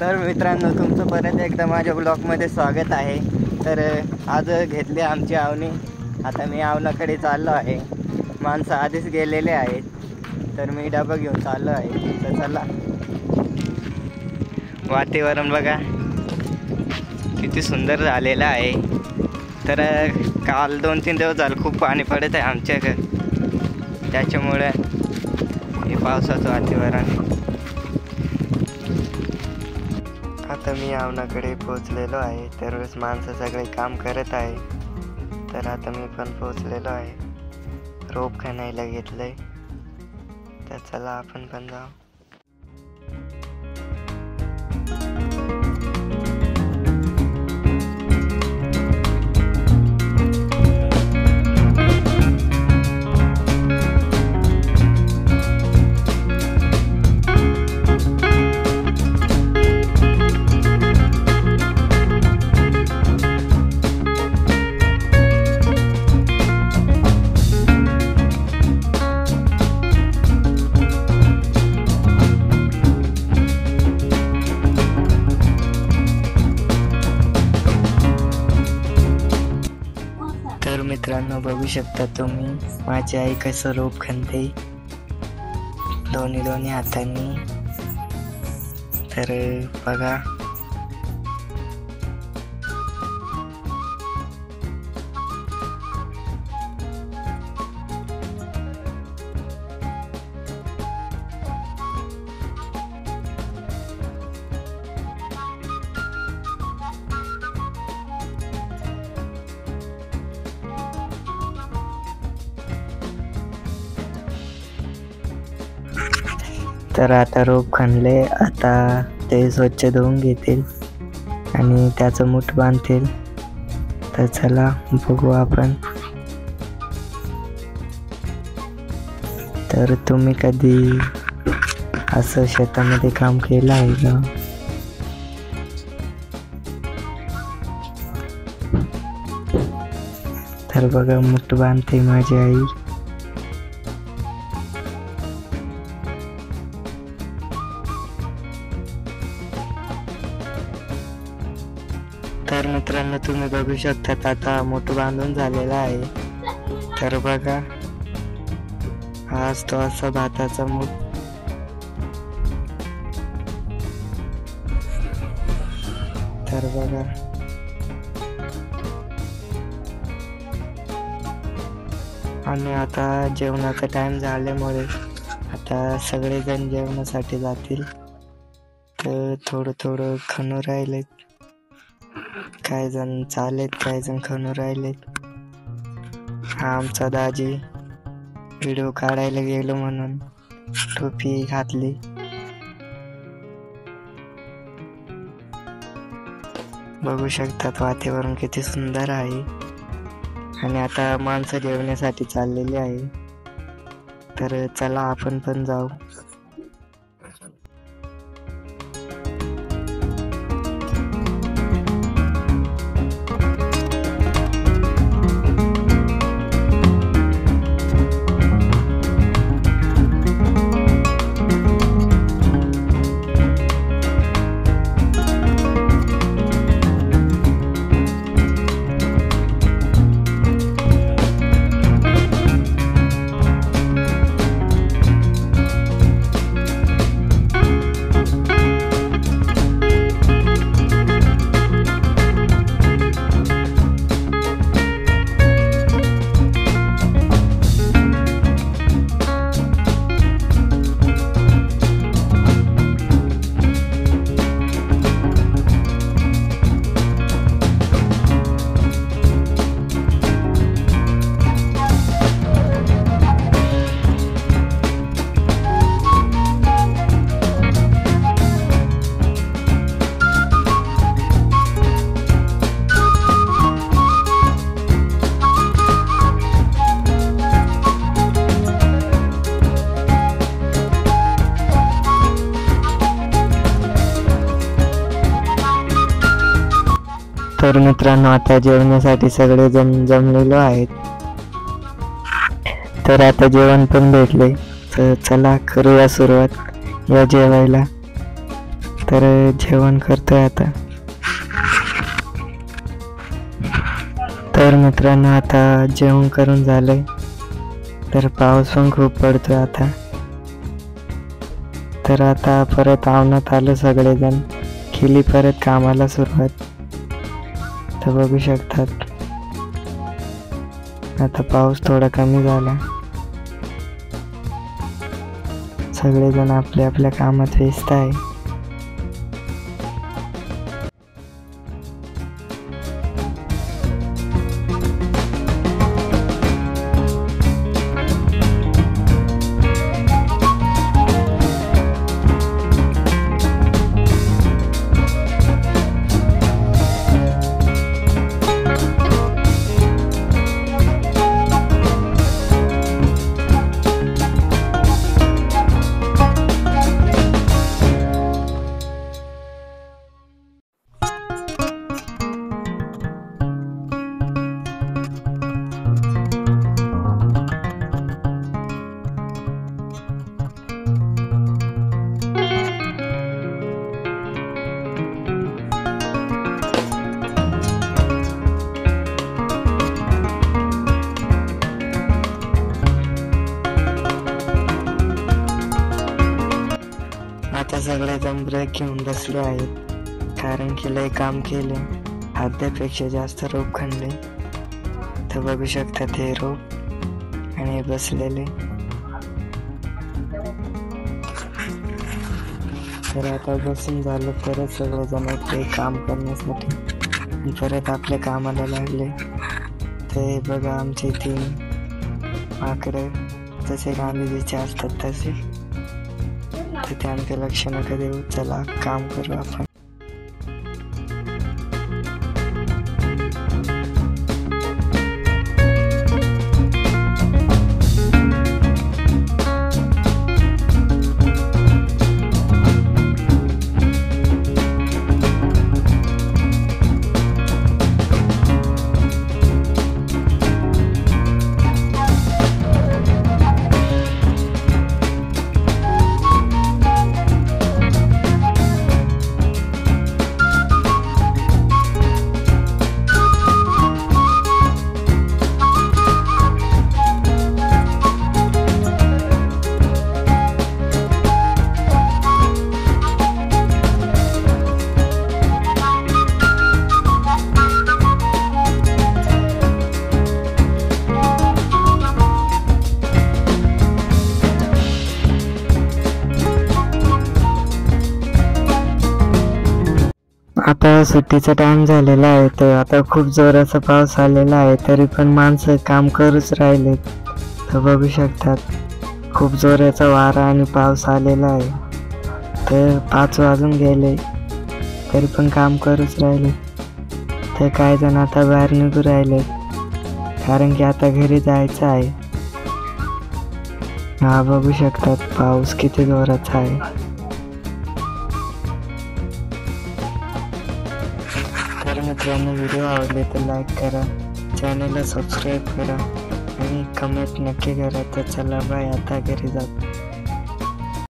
तर मित्रांनो, तुमचं परत एकदा माझ्या ब्लॉगमध्ये स्वागत आहे। तर आज घेतली आमची आवनी। आता मी आवनाकडे चाललो आहे। माणसं आधीच गेलेले आहेत, तर मी डबा घेऊन चाललो आहे। तर चला, वातावरण बघा किती सुंदर झालेलं आहे। तर काल 2-3 दिवस झाले खूप पाणी पडत आहे आमच्याकडे, त्याच्यामुळे हे पावसाचं वातावरण। आता मी आवनाकडे पोहोचलेलो आहे। तर माणसं सगळे काम करत आहे। तर आता मी पण पोहोचलेलो आहे, रोप खणायला घेतलंय। तर चला आपण पण जाऊ। तर मित्रांनो, बघू शकता तुम्ही माझी आई कसं रोप खणते दोन्ही हातांनी। तर बघा, तर आता रोप खणले। आता ते स्वच्छ धुवून घेतील आणि त्याचं मूठ बांधतील। तर चला बघू आपण। तर तुम्ही कधी असं शेतामध्ये काम केलं आहे का? तर बघा, मूठ बांधते माझी आई। तर मित्रांनो, तुम्ही बघू शकता आता मूठ बांधून झालेला आहे। तर बघा, आज तो असा भाताचा मूठ। तर बघा, आणि आता जेवणाचा टाइम झाल्यामुळे आता सगळेजण जेवणासाठी जातील। तर थोडं खणू राहिलेत, काही जण चालेत, काही जण खणू राहिलेत। हा आमचा दाजी व्हिडिओ काढायला गेलो म्हणून टोपी घातली। बघू शकतात वातावरण किती सुंदर आहे। आणि आता माणसं जेवण्यासाठी चाललेली आहे। तर चला आपण पण जाऊ। तर मित्रांनो, आता जेवणासाठी सगळे जण जमलेलो आहेत। तर आता जेवण पण भेटले। तर चला करूया सुरुवात या जेवायला। तर जेवण करतोय आता. तर मित्रांनो, आता जेवण करून झालंय. तर पाऊस पण खूप पडतोय आता. तर आता परत आवनात आलो सगळेजण, केली परत कामाला सुरुवात. तर बघू शकतात आता पाऊस थोडा कमी झाला. सगळेजण आपल्या आपल्या कामात व्यस्त आहे. आता सगळेजण ब्रेक घेऊन बसले आहेत, कारण की लय काम केले, अर्ध्यापेक्षा जास्त रोप खणले. तर बघू शकता ते रोप आणि बसलेले. तर आता बसून झालं, परत सगळेजण ते काम करण्यासाठी परत आपल्या कामाला लागले. ते बघा आमचे 3 माकडं जसे गांधीजीचे असतात तसे. तर त्यांचे लक्ष नका देऊ, चला काम करू आपण. आता सुट्टीचा टाइम झालेला आहे, तर आता खूप जोराचा पाऊस आलेला आहे, तरी पण माणसं काम करूच राहिले. तर बघू शकतात खूप जोराचा वारा आणि पाऊस आलेला आहे. तर 5 वाजून गेले तरी पण काम करूच राहिले. तर काही जण आता बाहेर निघू राहिले, कारण की आता घरी जायचं आहे. हा बघू शकतात पाऊस किती जोराचा आहे. तर मित्रांनो, व्हिडिओ आवडले तर लाईक करा, चॅनलला सबस्क्राईब करा आणि कमेंट नक्की करा. तर चला बाय, आता घरी जातो.